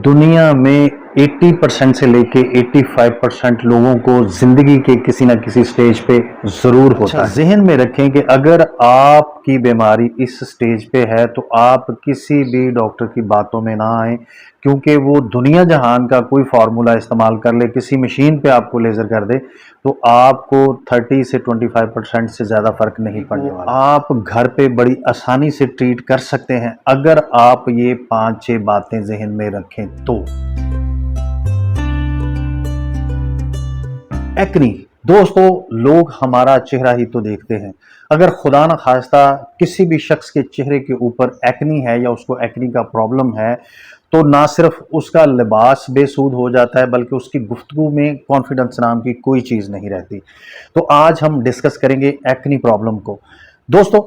दुनिया में 80% से लेके 85% लोगों को जिंदगी के किसी ना किसी स्टेज पे जरूर होता है। जहन में रखें कि अगर आपकी बीमारी इस स्टेज पे है तो आप किसी भी डॉक्टर की बातों में ना आए, क्योंकि वो दुनिया जहान का कोई फार्मूला इस्तेमाल कर ले, किसी मशीन पे आपको लेजर कर दे तो आपको 30 से 25% से ज़्यादा फर्क नहीं पड़ने वाला। आप घर पे बड़ी आसानी से ट्रीट कर सकते हैं अगर आप ये 5-6 बातें जहन में रखें तो। एक्नी दोस्तों, लोग हमारा चेहरा ही तो देखते हैं। अगर खुदा न खास्ता किसी भी शख्स के चेहरे के ऊपर एक्नी है या उसको एक्नी का प्रॉब्लम है तो ना सिर्फ उसका लिबास बेसूद हो जाता है बल्कि उसकी गुफ्तगू में कॉन्फिडेंस नाम की कोई चीज़ नहीं रहती। तो आज हम डिस्कस करेंगे एक्नी प्रॉब्लम को। दोस्तों,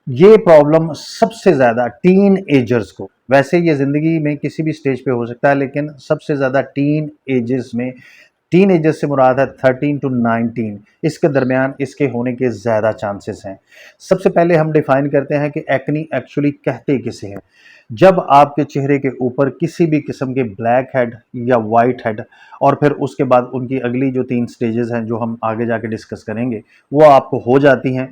ये प्रॉब्लम सबसे ज़्यादा टीन एजर्स को, वैसे ये ज़िंदगी में किसी भी स्टेज पे हो सकता है लेकिन सबसे ज़्यादा टीन एजर्स में, टीन एजर्स से मुराद है 13 टू 19, इसके दरमियान इसके होने के ज़्यादा चांसेस हैं। सबसे पहले हम डिफाइन करते हैं कि एक्नी एक्चुअली कहते किसे हैं। जब आपके चेहरे के ऊपर किसी भी किस्म के ब्लैक हेड या वाइट हेड, और फिर उसके बाद उनकी अगली जो 3 स्टेजेस हैं जो हम आगे जाके डिस्कस करेंगे वो आपको हो जाती हैं,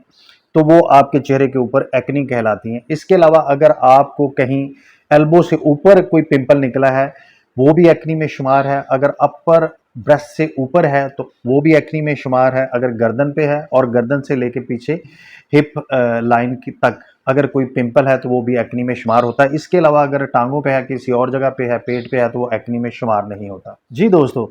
तो वो आपके चेहरे के ऊपर एक्नी कहलाती हैं। इसके अलावा अगर आपको कहीं एल्बो से ऊपर कोई पिंपल निकला है वो भी एक्नी में शुमार है। अगर अपर ब्रेस्ट से ऊपर है तो वो भी एक्नी में शुमार है। अगर गर्दन पे है और गर्दन से लेके पीछे हिप लाइन की तक अगर कोई पिंपल है तो वो भी एक्नी में शुमार होता है। इसके अलावा अगर टांगों पे है, किसी और जगह पे है, पेट पे है, तो वो एक्नी में शुमार नहीं होता। जी दोस्तों,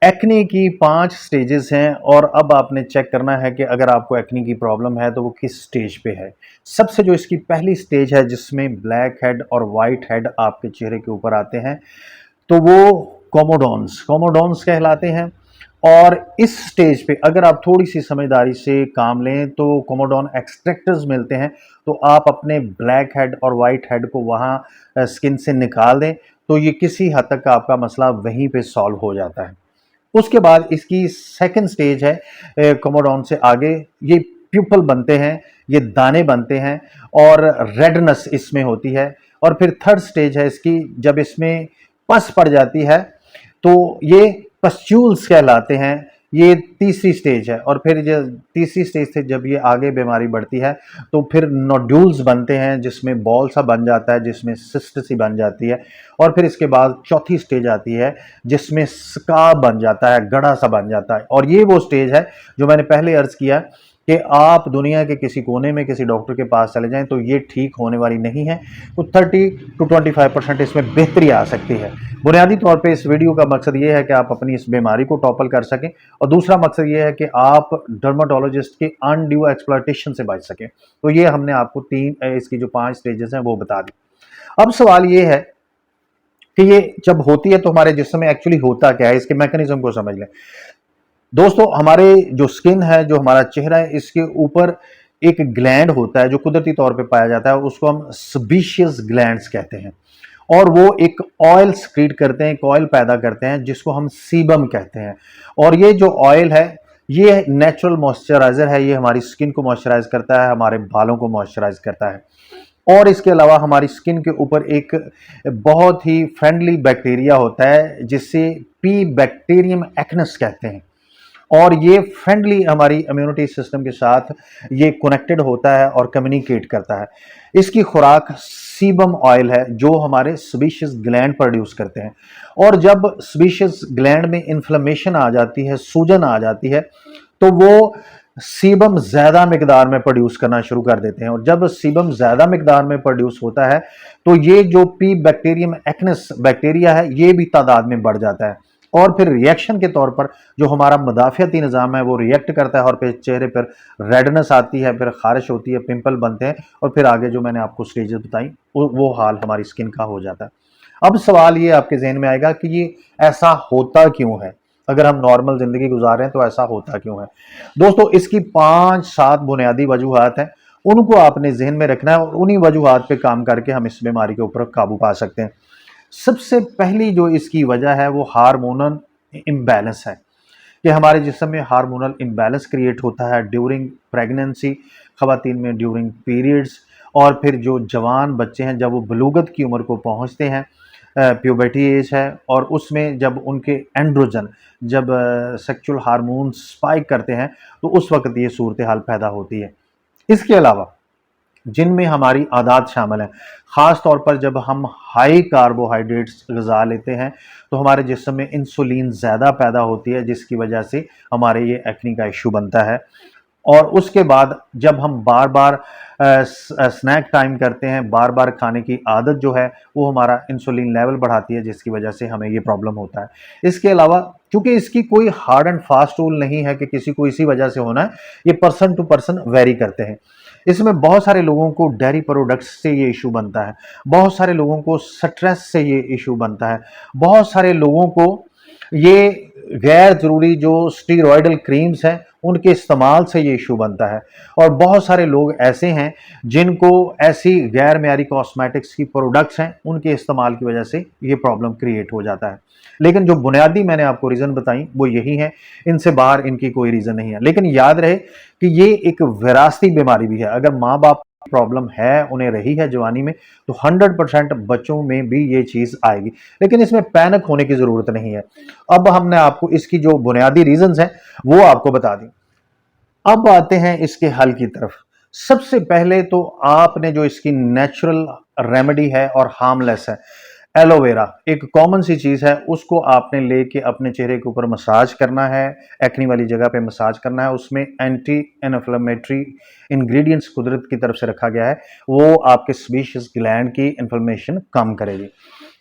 एक्नी की 5 स्टेजेस हैं और अब आपने चेक करना है कि अगर आपको एक्नी की प्रॉब्लम है तो वो किस स्टेज पे है। सबसे जो इसकी पहली स्टेज है जिसमें ब्लैक हेड और वाइट हेड आपके चेहरे के ऊपर आते हैं तो वो कोमोडॉन्स कहलाते हैं। और इस स्टेज पे अगर आप थोड़ी सी समझदारी से काम लें तो कोमोडॉन एक्सट्रैक्टर्स मिलते हैं, तो आप अपने ब्लैक हेड और वाइट हेड को वहाँ स्किन से निकाल दें तो ये किसी हद तक का आपका मसला वहीं पे सॉल्व हो जाता है। उसके बाद इसकी सेकंड स्टेज है कोमोडॉन से आगे ये प्यूपल बनते हैं, ये दाने बनते हैं और रेडनेस इसमें होती है। और फिर थर्ड स्टेज है इसकी, जब इसमें पस पड़ जाती है तो ये पस्ट्यूल्स कहलाते हैं। ये तीसरी स्टेज है। और फिर जो तीसरी स्टेज से जब ये आगे बीमारी बढ़ती है तो फिर नोड्यूल्स बनते हैं जिसमें बॉल सा बन जाता है, जिसमें सिस्ट सी बन जाती है। और फिर इसके बाद चौथी स्टेज आती है जिसमें स्का बन जाता है, गड़ा सा बन जाता है। और ये वो स्टेज है जो मैंने पहले अर्ज किया कि आप दुनिया के किसी कोने में किसी डॉक्टर के पास चले जाएं तो ये ठीक होने वाली नहीं है। तो 30 टू 25% इसमें बेहतरी आ सकती है। बुनियादी तौर पे इस वीडियो का मकसद ये है कि आप अपनी इस बीमारी को टॉपल कर सकें और दूसरा मकसद ये है कि आप डर्माटोलॉजिस्ट के अनड्यू एक्सप्लॉयटेशन से बच सकें। तो ये हमने आपको इसकी जो 5 स्टेजेस हैं वो बता दी। अब सवाल ये है कि ये जब होती है तो हमारे जिस्म में एक्चुअली होता क्या है, इसके मैकेनिज्म को समझ लें। दोस्तों, हमारे जो स्किन है, जो हमारा चेहरा है, इसके ऊपर एक ग्लैंड होता है जो कुदरती तौर पे पाया जाता है, उसको हम सेबेशियस ग्लैंड्स कहते हैं। और वो एक ऑयल सक्रीट करते हैं, एक ऑयल पैदा करते हैं जिसको हम सीबम कहते हैं। और ये जो ऑयल है ये नेचुरल मॉइस्चराइजर है, ये हमारी स्किन को मॉइस्चराइज करता है, हमारे बालों को मॉइस्चराइज करता है। और इसके अलावा हमारी स्किन के ऊपर एक बहुत ही फ्रेंडली बैक्टीरिया होता है जिसे पी बैक्टीरियम एक्नस कहते हैं। और ये फ्रेंडली हमारी इम्यूनिटी सिस्टम के साथ ये कनेक्टेड होता है और कम्युनिकेट करता है। इसकी खुराक सीबम ऑयल है जो हमारे सेबेशियस ग्लैंड प्रोड्यूस करते हैं। और जब सेबेशियस ग्लैंड में इन्फ्लेमेशन आ जाती है, सूजन आ जाती है, तो वो सीबम ज़्यादा मिकदार में प्रोड्यूस करना शुरू कर देते हैं। और जब सीबम ज़्यादा मिकदार में प्रोड्यूस होता है तो ये जो पी बैक्टीरियम एक्नस बैक्टीरिया है ये भी तादाद में बढ़ जाता है। और फिर रिएक्शन के तौर पर जो हमारा मदाफियाती निज़ाम है वो रिएक्ट करता है और फिर चेहरे पर रेडनेस आती है, फिर खारिश होती है, पिंपल बनते हैं और फिर आगे जो मैंने आपको स्टेजेस बताई वो हाल हमारी स्किन का हो जाता है। अब सवाल ये आपके जहन में आएगा कि ये ऐसा होता क्यों है, अगर हम नॉर्मल ज़िंदगी गुजार रहे हैं तो ऐसा होता क्यों है। दोस्तों, इसकी 5-7 बुनियादी वजूहात हैं, उनको आपने जहन में रखना है और उन्हीं वजूहात पर काम करके हम इस बीमारी के ऊपर काबू पा सकते हैं। सबसे पहली जो इसकी वजह है वो हार्मोनल इम्बैलेंस है कि हमारे जिस्म में हार्मोनल इम्बैलेंस क्रिएट होता है ड्यूरिंग प्रेगनेंसी, ख़वातीन में ड्यूरिंग पीरियड्स, और फिर जो जवान बच्चे हैं जब वो बलूगत की उम्र को पहुंचते हैं प्यूबर्टी एज है, और उसमें जब उनके एंड्रोजन जब सेक्सुअल हार्मोन स्पाइक करते हैं तो उस वक्त ये सूरत हाल पैदा होती है। इसके अलावा जिनमें हमारी आदात शामिल हैं, ख़ास तौर पर जब हम हाई कार्बोहाइड्रेट्स ग़िज़ा लेते हैं तो हमारे जिस्म में इंसुलिन ज़्यादा पैदा होती है, जिसकी वजह से हमारे ये एक्ने का इशू बनता है। और उसके बाद जब हम बार बार स्नैक टाइम करते हैं, बार बार खाने की आदत जो है वो हमारा इंसुलिन लेवल बढ़ाती है, जिसकी वजह से हमें ये प्रॉब्लम होता है। इसके अलावा चूंकि इसकी कोई हार्ड एंड फास्ट रूल नहीं है कि किसी को इसी वजह से होना है, ये पर्सन टू पर्सन वेरी करते हैं। इसमें बहुत सारे लोगों को डेयरी प्रोडक्ट्स से ये इशू बनता है, बहुत सारे लोगों को स्ट्रेस से ये इशू बनता है, बहुत सारे लोगों को ये गैर ज़रूरी जो स्टीरॉयडल क्रीम्स हैं उनके इस्तेमाल से ये इशू बनता है, और बहुत सारे लोग ऐसे हैं जिनको ऐसी गैर मेयारी कॉस्मेटिक्स की प्रोडक्ट्स हैं उनके इस्तेमाल की वजह से ये प्रॉब्लम क्रिएट हो जाता है। लेकिन जो बुनियादी मैंने आपको रीज़न बताई वो यही है, इनसे बाहर इनकी कोई रीज़न नहीं है। लेकिन याद रहे कि ये एक विरासती बीमारी भी है। अगर माँ बाप प्रॉब्लम है, उन्हें रही है जवानी में, तो 100% बच्चों में भी ये चीज़ आएगी, लेकिन इसमें पैनिक होने की ज़रूरत नहीं है। अब हमने आपको इसकी जो बुनियादी रीजंस हैं वो आपको बता दी। अब आते हैं इसके हल की तरफ। सबसे पहले तो आपने जो इसकी नेचुरल रेमेडी है और हार्मलेस है, एलोवेरा एक कॉमन सी चीज़ है, उसको आपने लेके अपने चेहरे के ऊपर मसाज करना है, एक्नी वाली जगह पे मसाज करना है। उसमें एंटी इन्फ्लेमेटरी इंग्रेडिएंट्स कुदरत की तरफ से रखा गया है, वो आपके स्पीशियस ग्लैंड की इन्फ्लेमेशन कम करेगी।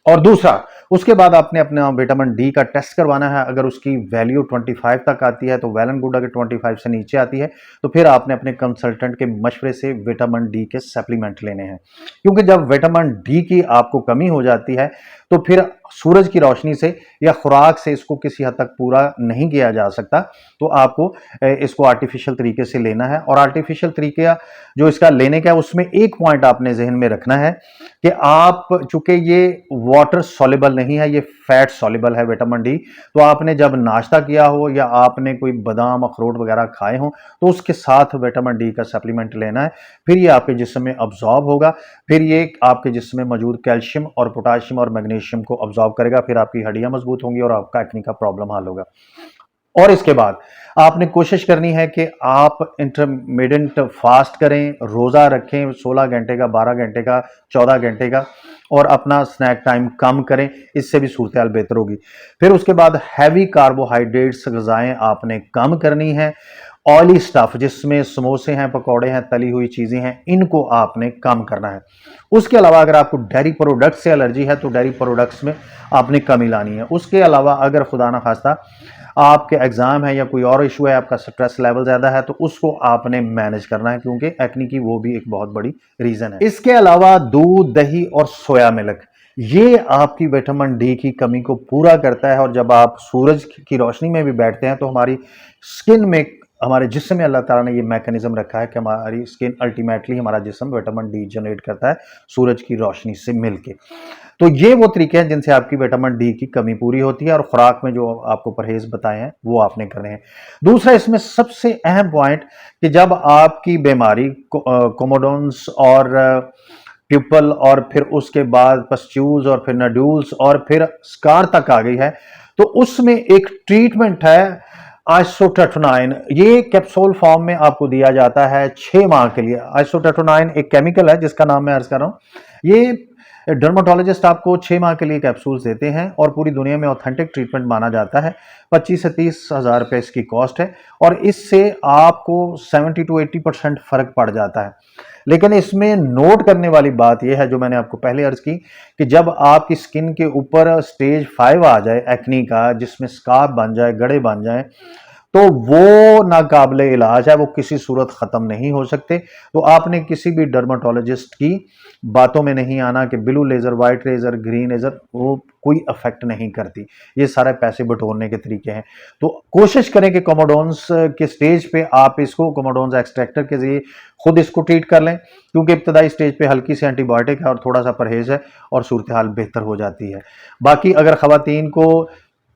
और दूसरा, उसके बाद आपने अपना विटामिन डी का टेस्ट करवाना है। अगर उसकी वैल्यू 25 तक आती है तो वेल एंड गुड, अगर 25 से नीचे आती है तो फिर आपने अपने कंसल्टेंट के मशवरे से विटामिन डी के सप्लीमेंट लेने हैं, क्योंकि जब विटामिन डी की आपको कमी हो जाती है तो फिर सूरज की रोशनी से या खुराक से इसको किसी हद तक पूरा नहीं किया जा सकता, तो आपको इसको आर्टिफिशियल तरीके से लेना है। और आर्टिफिशियल तरीके जो इसका लेने का है उसमें एक पॉइंट आपने जहन में रखना है कि आप, चूंकि ये वाटर सॉल्युबल नहीं है, ये फैट सॉल्युबल है विटामिन डी, तो आपने जब नाश्ता किया हो या आपने कोई बादाम अखरोट वगैरह खाए हो तो उसके साथ विटामिन डी का सप्लीमेंट लेना है। फिर ये आपके जिस्म में अब्जॉर्ब होगा, फिर ये आपके जिस्म में मौजूद कैल्शियम और पोटाशियम और मैग्नीशियम को अब्जॉर्ब करेगा, फिर आपकी हड्डियां मजबूत होंगी और आपका एक्ने का प्रॉब्लम हल होगा। और इसके बाद आपने कोशिश करनी है कि आप इंटरमीडिएट फास्ट करें, रोज़ा रखें 16 घंटे का, 12 घंटे का, 14 घंटे का, और अपना स्नैक टाइम कम करें, इससे भी सूरत हाल बेहतर होगी। फिर उसके बाद हैवी कार्बोहाइड्रेट्स ग़िज़ाएँ आपने कम करनी है। ऑयली स्टफ जिसमें समोसे हैं, पकौड़े हैं, तली हुई चीज़ें हैं, इनको आपने कम करना है। उसके अलावा अगर आपको डेयरी प्रोडक्ट्स से एलर्जी है तो डेयरी प्रोडक्ट्स में आपने कमी लानी है। उसके अलावा अगर खुदा ना खास्ता आपके एग्जाम है या कोई और इशू है, आपका स्ट्रेस लेवल ज़्यादा है, तो उसको आपने मैनेज करना है, क्योंकि एक्ने की वो भी एक बहुत बड़ी रीज़न है। इसके अलावा दूध, दही और सोया मिल्क, ये आपकी विटामिन डी की कमी को पूरा करता है। और जब आप सूरज की रोशनी में भी बैठते हैं तो हमारी स्किन में, हमारे जिस्म में अल्लाह ताला ने ये मैकेनिज्म रखा है कि हमारी स्किन अल्टीमेटली, हमारा जिस्म विटामिन डी जनरेट करता है सूरज की रोशनी से मिलके। तो ये वो तरीके हैं जिनसे आपकी विटामिन डी की कमी पूरी होती है, और खुराक में जो आपको परहेज बताए हैं वो आपने करने हैं। दूसरा, इसमें सबसे अहम पॉइंट कि जब आपकी बीमारी कोमोडोन्स और प्यूपल और फिर उसके बाद पस्ट्यूल्स और फिर नड्यूल्स और फिर स्कार तक आ गई है, तो उसमें एक ट्रीटमेंट है आइसोटेट्रोनाइन। ये कैप्सूल फॉर्म में आपको दिया जाता है 6 माह के लिए। आइसोटेट्रोनाइन एक केमिकल है जिसका नाम मैं अर्ज कर रहा हूं। ये डर्माटोलॉजिस्ट आपको 6 माह के लिए कैप्सूल्स देते हैं और पूरी दुनिया में ऑथेंटिक ट्रीटमेंट माना जाता है। 25 से 30 हज़ार रुपये इसकी कॉस्ट है, और इससे आपको 70 to 80% फर्क पड़ जाता है। लेकिन इसमें नोट करने वाली बात यह है, जो मैंने आपको पहले अर्ज की, कि जब आपकी स्किन के ऊपर स्टेज 5 आ जाए एक्नी का, जिसमें स्कार्फ बन जाए, गड़े बन जाए, तो वो नाकाबिले इलाज है, वो किसी सूरत ख़त्म नहीं हो सकते। तो आपने किसी भी डर्माटोलॉजिस्ट की बातों में नहीं आना कि blue laser, white laser, green laser, वो कोई अफेक्ट नहीं करती। ये सारे पैसे बटोरने के तरीके हैं। तो कोशिश करें कि कोमोडोन्स के स्टेज पे आप इसको कोमोडोन्स एक्सट्रैक्टर के जरिए खुद इसको ट्रीट कर लें, क्योंकि इब्तदाई स्टेज पे हल्की सी एंटीबायोटिक है और थोड़ा सा परहेज है और सूरत हाल बेहतर हो जाती है। बाकी अगर ख़वातीन को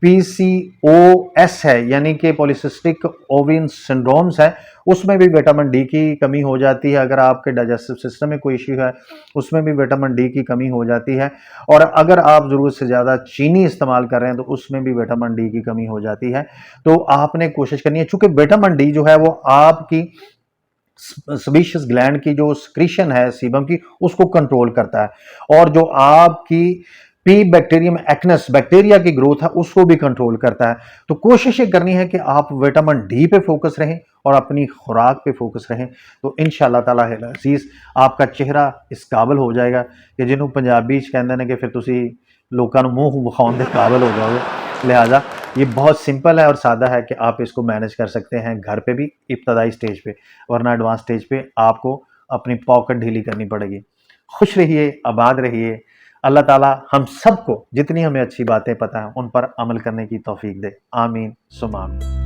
PCOS है यानी कि पॉलीसिस्टिक ओवियन सिंड्रोम्स है, उसमें भी विटामिन डी की कमी हो जाती है। अगर आपके डाइजेस्टिव सिस्टम में कोई इश्यू है उसमें भी विटामिन डी की कमी हो जाती है। और अगर आप ज़रूरत से ज़्यादा चीनी इस्तेमाल कर रहे हैं तो उसमें भी विटामिन डी की कमी हो जाती है। तो आपने कोशिश करनी है, चूंकि विटामिन डी जो है वो आपकी सेबेशियस ग्लैंड की जो सिक्रीशन है सीबम की उसको कंट्रोल करता है, और जो आपकी पी बैक्टीरियम एक्नेस बैक्टीरिया की ग्रोथ है उसको भी कंट्रोल करता है। तो कोशिश ये करनी है कि आप विटामिन डी पे फोकस रहें और अपनी खुराक पे फोकस रहें, तो इंशाअल्लाह ताला अजीज आपका चेहरा इस काबिल हो जाएगा कि जिन्हों पंजाबी कहते हैं कि फिर तुसी लोगों ਨੂੰ ਮੂੰਹ ਵਿਖਾਉਣ ਦੇ काबिल हो जाओगे। लिहाजा ये बहुत सिंपल है और सादा है कि आप इसको मैनेज कर सकते हैं घर पे भी इब्तदाई स्टेज पे, वरना एडवांस स्टेज पे आपको अपनी पॉकेट ढीली करनी पड़ेगी। खुश रहिए, आबाद रहिए। अल्लाह ताला हम सबको जितनी हमें अच्छी बातें पता है उन पर अमल करने की तौफीक दे। आमीन सुमा आमीन।